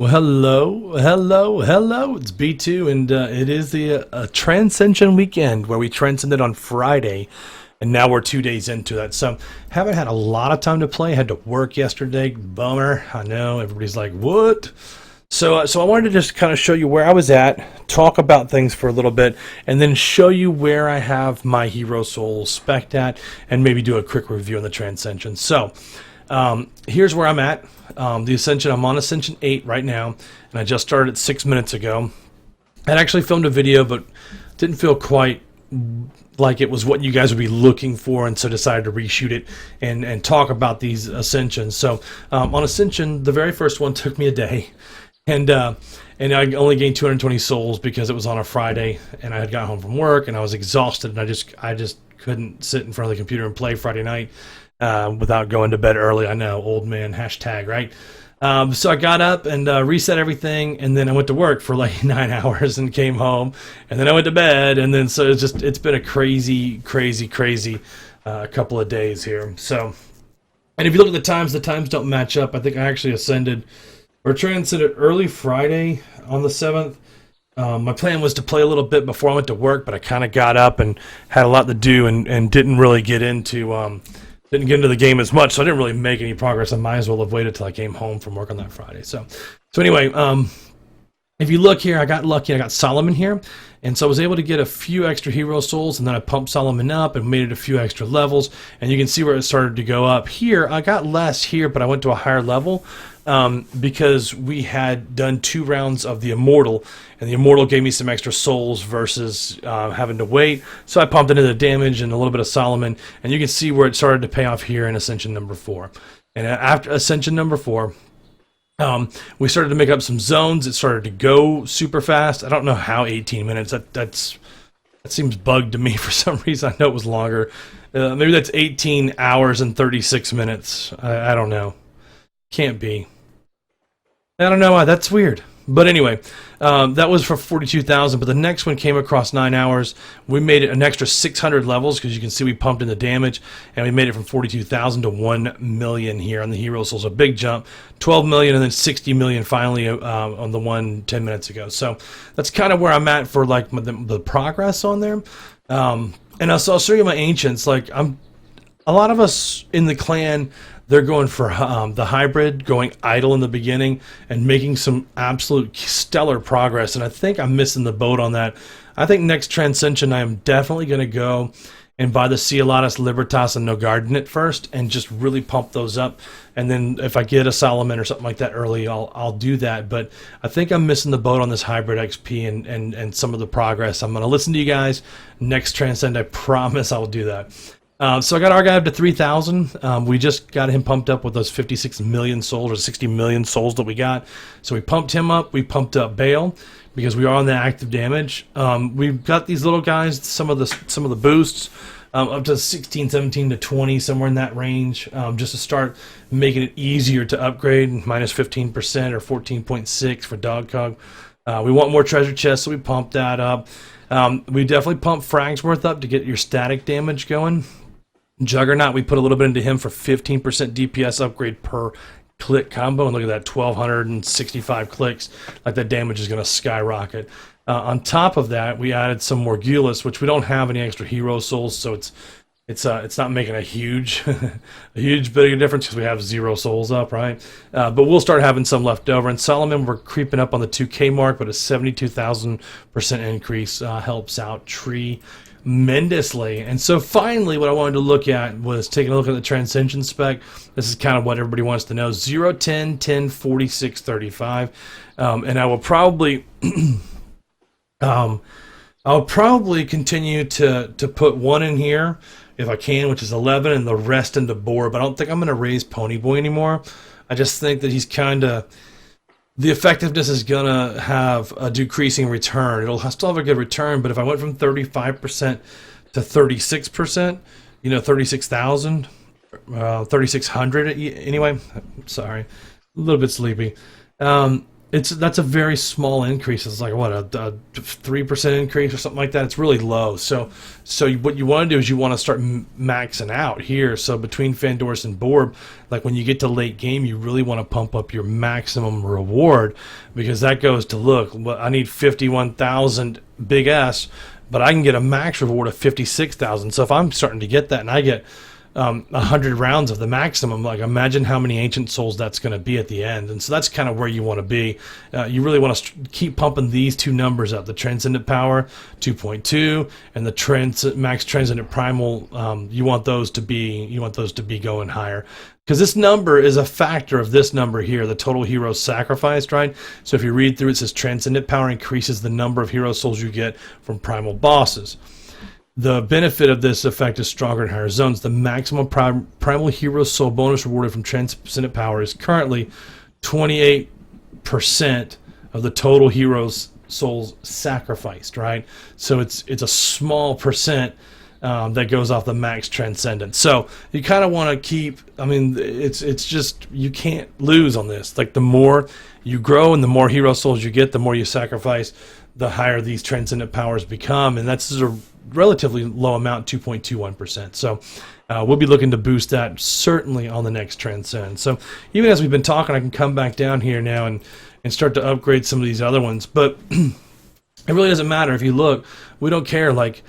Well, hello. It's B2, and it is the Transcension weekend where we transcended on Friday, and now we're 2 days into that. So, haven't had a lot of time to play. Had to work yesterday. Bummer. I know everybody's like, "What?" So I wanted to just kind of show you where I was at, talk about things for a little bit, and then show you where I have my hero soul spec'd at, and maybe do a quick review on the Transcension. So, here's where I'm at. The Ascension, I'm on Ascension 8 right now, and I just started 6 minutes ago. I'd actually filmed a video, but didn't feel quite like it was what you guys would be looking for, and so decided to reshoot it and talk about these Ascensions. So on Ascension, the very first one took me a day, and I only gained 220 souls because it was on a Friday, and I had got home from work, and I was exhausted, and I just couldn't sit in front of the computer and play Friday night without going to bed early. I know, old man hashtag, right? So I got up and reset everything, and then I went to work for like 9 hours and came home, and then I went to bed, and then so it's been a crazy couple of days here. So, and if you look at the times don't match up. I think I actually ascended or transcended early Friday on the 7th. My plan was to play a little bit before I went to work, but I kind of got up and had a lot to do, and didn't really get into the game as much, so I didn't really make any progress. I might as well have waited till I came home from work on that Friday. So anyway, if you look here, I got lucky. I got Solomon here, and so I was able to get a few extra hero souls, and then I pumped Solomon up and made it a few extra levels, and you can see where it started to go up. Here, I got less here, but I went to a higher level because we had done 2 rounds of the Immortal, and the Immortal gave me some extra souls versus having to wait. So I pumped into the damage and a little bit of Solomon, and you can see where it started to pay off here in Ascension number 4. And after Ascension number 4, we started to make up some zones. It started to go super fast. I don't know how 18 minutes. That seems bugged to me for some reason. I know it was longer. Maybe that's 18 hours and 36 minutes. I don't know. Can't be. I don't know why. That's weird. But anyway, that was for 42,000. But the next one came across 9 hours. We made it an extra 600 levels because you can see we pumped in the damage, and we made it from 42,000 to 1 million here on the hero souls. A big jump. 12 million and then 60 million finally on the one 10 minutes ago. So that's kind of where I'm at for like the progress on there. And I'll show you my ancients. Like a lot of us in the clan, they're going for the hybrid, going idle in the beginning, and making some absolute stellar progress. And I think I'm missing the boat on that. I think next Transcension, I am definitely going to go and buy the Cielatus, Libertas, and Nogardinate first, and just really pump those up. And then if I get a Solomon or something like that early, I'll do that. But I think I'm missing the boat on this hybrid XP and some of the progress. I'm going to listen to you guys next Transcend. I promise I will do that. So I got our guy up to 3,000. We just got him pumped up with those 56 million souls or 60 million souls that we got. So we pumped him up. We pumped up Bale because we are on the active damage. We've got these little guys, some of the boosts, up to 16, 17 to 20, somewhere in that range, just to start making it easier to upgrade. Minus 15% or 14.6 for Dogcog. We want more treasure chests, so we pumped that up. We definitely pumped Fragsworth up to get your static damage going. Juggernaut, we put a little bit into him for 15% DPS upgrade per click combo, and look at that, 1,265 clicks. Like that damage is going to skyrocket. On top of that, we added some more Morgulus, which we don't have any extra hero souls, so it's not making a huge bit of difference because we have 0 souls up, right? But we'll start having some left over. And Solomon, we're creeping up on the 2K mark, but a 72,000% increase helps out tremendously. And so finally, what I wanted to look at was taking a look at the Transcension spec. This is kind of what everybody wants to know. 0, 10, 10, 46, 35. And I will probably I'll probably continue to put 1 in here if I can, which is 11, and the rest into Boar. But I don't think I'm going to raise Ponyboy anymore. I just think that he's kind of... The effectiveness is going to have a decreasing return. It'll still have a good return, but if I went from 35% to 36%, 36,000, 3,600 anyway. Sorry, a little bit sleepy. That's a very small increase. It's like what, a 3% increase or something like that. It's really low. So what you want to do is you want to start maxing out here. So between Fandoris and Borb, like when you get to late game, you really want to pump up your maximum reward, because that goes to, look, I need 51,000 big S, but I can get a max reward of 56,000. So if I'm starting to get that and I get 100 rounds of the maximum, like imagine how many ancient souls that's going to be at the end. And so that's kind of where you want to be. You really want to keep pumping these two numbers up, the transcendent power 2.2 and the max transcendent primal. You want those to be going higher, because this number is a factor of this number here, the total heroes sacrificed, right? So if you read through, it says transcendent power increases the number of hero souls you get from primal bosses. The benefit of this effect is stronger in higher zones. The maximum primal hero soul bonus rewarded from transcendent power is currently 28% of the total hero's souls sacrificed, right? So it's a small percent that goes off the max transcendence. So you kind of want to keep, I mean, it's just, you can't lose on this. Like the more you grow and the more hero souls you get, the more you sacrifice, the higher these transcendent powers become. And that's a relatively low amount, 2.21%. So we'll be looking to boost that certainly on the next Transcend. So even as we've been talking, I can come back down here now and start to upgrade some of these other ones. But it really doesn't matter. If you look, we don't care. Like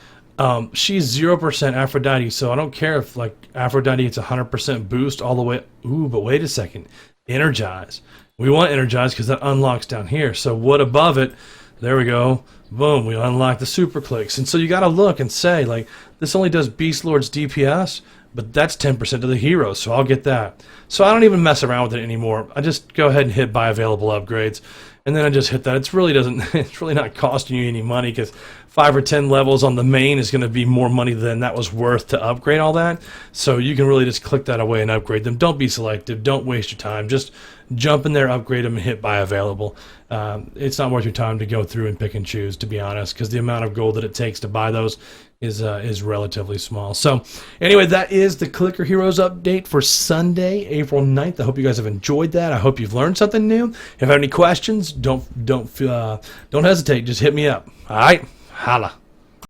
she's 0% Aphrodite, so I don't care if like Aphrodite it's 100% boost all the way. Ooh, but wait a second. Energize. We want Energize because that unlocks down here. So what above it? There we go. Boom, we unlock the super clicks. And so you got to look and say, like, this only does Beast Lord's DPS, but that's 10% of the heroes, so I'll get that. So I don't even mess around with it anymore. I just go ahead and hit buy available upgrades, and then I just hit that. It's really not costing you any money, because 5 or 10 levels on the main is going to be more money than that was worth to upgrade all that. So you can really just click that away and upgrade them. Don't be selective. Don't waste your time. Just jump in there, upgrade them, and hit buy available. It's not worth your time to go through and pick and choose, to be honest, because the amount of gold that it takes to buy those is relatively small. So anyway, that is the Clicker Heroes update for Sunday, April 9th. I hope you guys have enjoyed that. I hope you've learned something new. If you have any questions, don't hesitate. Just hit me up. All right, holla.